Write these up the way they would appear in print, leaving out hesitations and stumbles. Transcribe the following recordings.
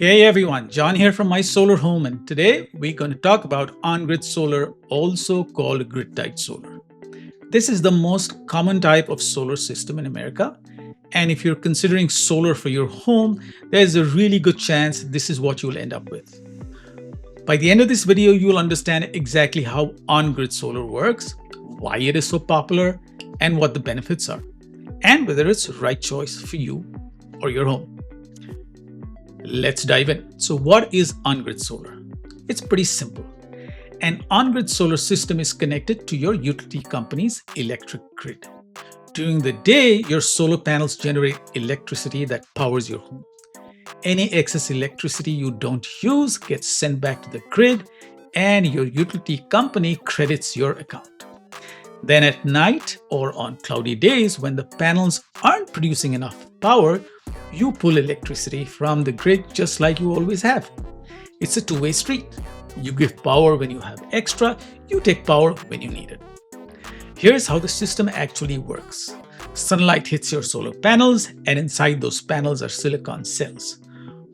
Hey everyone, John here from My Solar Home, and today we're going to talk about on-grid solar, also called grid-tied solar. This is the most common type of solar system in America, and if you're considering solar for your home, there's a really good chance this is what you'll end up with. By the end of this video, you'll understand exactly how on-grid solar works, why it is so popular, and what the benefits are, and whether it's the right choice for you or your home. Let's dive in. So what is on-grid solar? It's pretty simple. An on-grid solar system is connected to your utility company's electric grid. During the day, your solar panels generate electricity that powers your home. Any excess electricity you don't use gets sent back to the grid, and your utility company credits your account. Then at night or on cloudy days, when the panels aren't producing enough power, you pull electricity from the grid just like you always have. It's a two-way street. You give power when you have extra, you take power when you need it. Here's how the system actually works. Sunlight hits your solar panels, and inside those panels are silicon cells.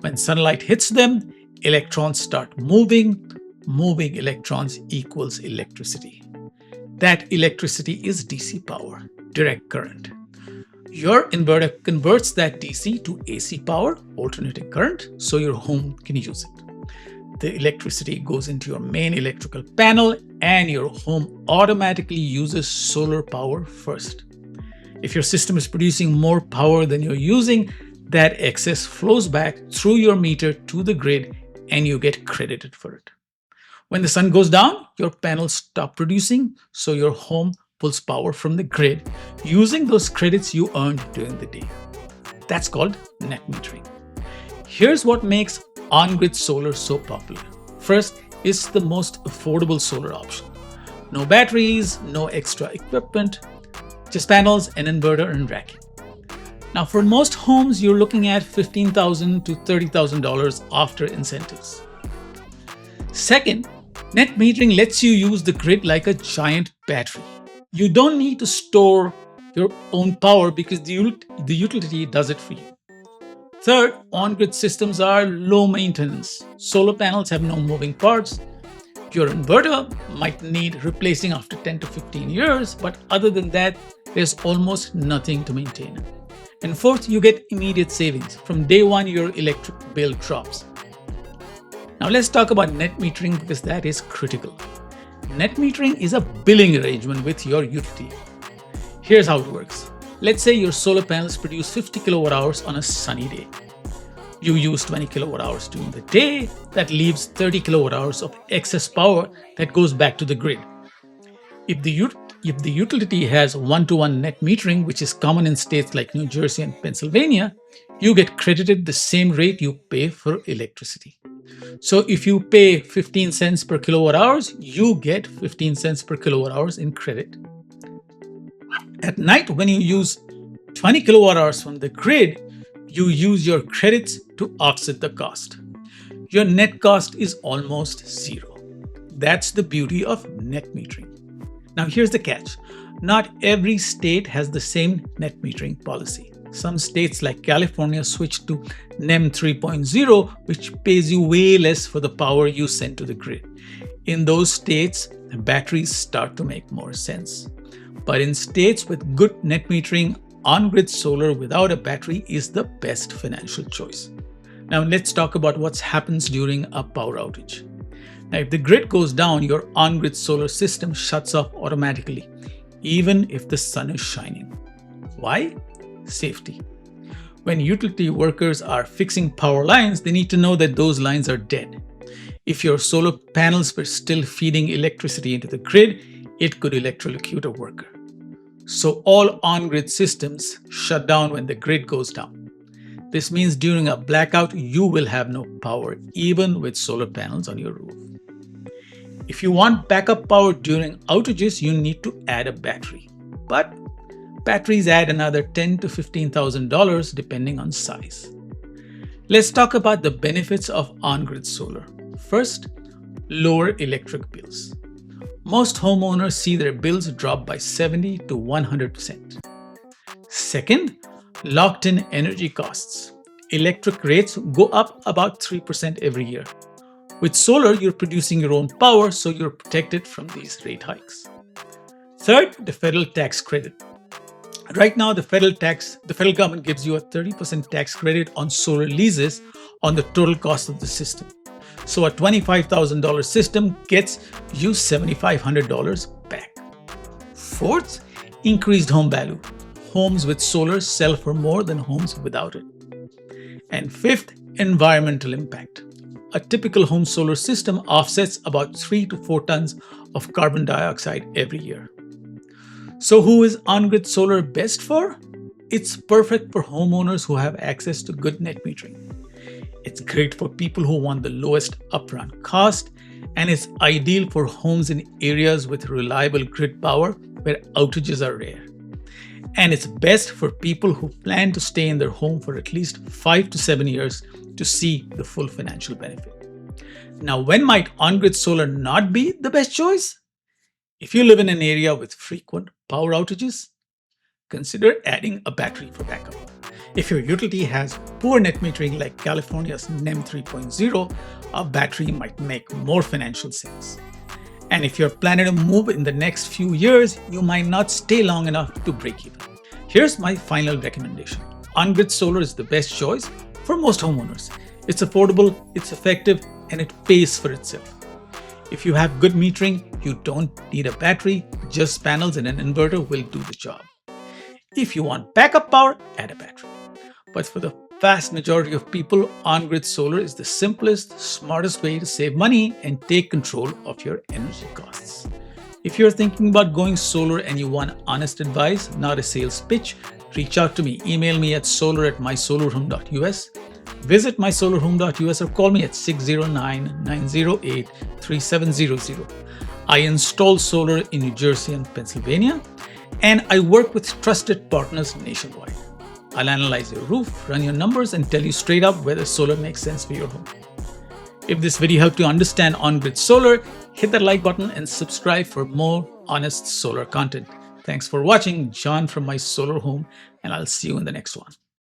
When sunlight hits them, electrons start moving. Moving electrons equals electricity. That electricity is DC power, direct current. Your inverter converts that DC to AC power, alternating current, so your home can use it. The electricity goes into your main electrical panel, and your home automatically uses solar power first. If your system is producing more power than you're using, that excess flows back through your meter to the grid, and you get credited for it. When the sun goes down, your panels stop producing, so your home pulls power from the grid using those credits you earned during the day. That's called net metering. Here's what makes on-grid solar so popular. First, it's the most affordable solar option. No batteries, no extra equipment, just panels, an inverter, and racking. Now, for most homes, you're looking at $15,000 to $30,000 after incentives. Second, net metering lets you use the grid like a giant battery. You don't need to store your own power because the utility does it for you. Third, on-grid systems are low maintenance. Solar panels have no moving parts. Your inverter might need replacing after 10 to 15 years, but other than that, there's almost nothing to maintain. And fourth, you get immediate savings. From day one, your electric bill drops. Now let's talk about net metering because that is critical. Net metering is a billing arrangement with your utility. Here's how it works. Let's say your solar panels produce 50 kilowatt hours on a sunny day. You use 20 kilowatt hours during the day. That leaves 30 kilowatt hours of excess power that goes back to the grid. If the utility has one-to-one net metering, which is common in states like New Jersey and Pennsylvania, you get credited the same rate you pay for electricity. So if you pay 15 cents per kilowatt hours, you get 15 cents per kilowatt hours in credit. At night, when you use 20 kilowatt hours from the grid, you use your credits to offset the cost. Your net cost is almost zero. That's the beauty of net metering. Now here's the catch. Not every state has the same net metering policy. Some states like California switched to NEM 3.0, which pays you way less for the power you send to the grid. In those states, batteries start to make more sense. But in states with good net metering, on-grid solar without a battery is the best financial choice. Now let's talk about what happens during a power outage. Now if the grid goes down, your on-grid solar system shuts off automatically, even if the sun is shining. Why? Safety. When utility workers are fixing power lines, they need to know that those lines are dead. If your solar panels were still feeding electricity into the grid, it could electrocute a worker. So all on-grid systems shut down when the grid goes down. This means during a blackout, you will have no power, even with solar panels on your roof. If you want backup power during outages, you need to add a battery. But batteries add another $10,000 to $15,000 depending on size. Let's talk about the benefits of on-grid solar. First, lower electric bills. Most homeowners see their bills drop by 70 to 100%. Second, locked-in energy costs. electric rates go up about 3% every year. With solar, you're producing your own power, so you're protected from these rate hikes. Third, the federal tax credit. Right now, the federal government gives you a 30% tax credit on solar leases on the total cost of the system. So a $25,000 system gets you $7,500 back. Fourth, increased home value. Homes with solar sell for more than homes without it. And fifth, environmental impact. A typical home solar system offsets about 3 to 4 tons of carbon dioxide every year. So who is on-grid solar best for? It's perfect for homeowners who have access to good net metering. It's great for people who want the lowest upfront cost, and it's ideal for homes in areas with reliable grid power where outages are rare. And it's best for people who plan to stay in their home for at least 5 to 7 years to see the full financial benefit. Now, when might on-grid solar not be the best choice? If you live in an area with frequent power outages, consider adding a battery for backup. If your utility has poor net metering like California's NEM 3.0, a battery might make more financial sense. And if you're planning to move in the next few years, you might not stay long enough to break even. Here's my final recommendation. On-grid solar is the best choice for most homeowners. It's affordable, it's effective, and it pays for itself. If you have good metering, you don't need a battery, just panels and an inverter will do the job. If you want backup power, add a battery. But for the vast majority of people, on-grid solar is the simplest, smartest way to save money and take control of your energy costs. If you're thinking about going solar and you want honest advice, not a sales pitch, reach out to me. Email me at solar@mysolarhome.us. Visit mysolarhome.us or call me at 609-908-3700. I install solar in New Jersey and Pennsylvania, and I work with trusted partners nationwide. I'll analyze your roof, run your numbers, and tell you straight up whether solar makes sense for your home. If this video helped you understand on-grid solar, hit that like button and subscribe for more honest solar content. Thanks for watching. John from My Solar Home, and I'll see you in the next one.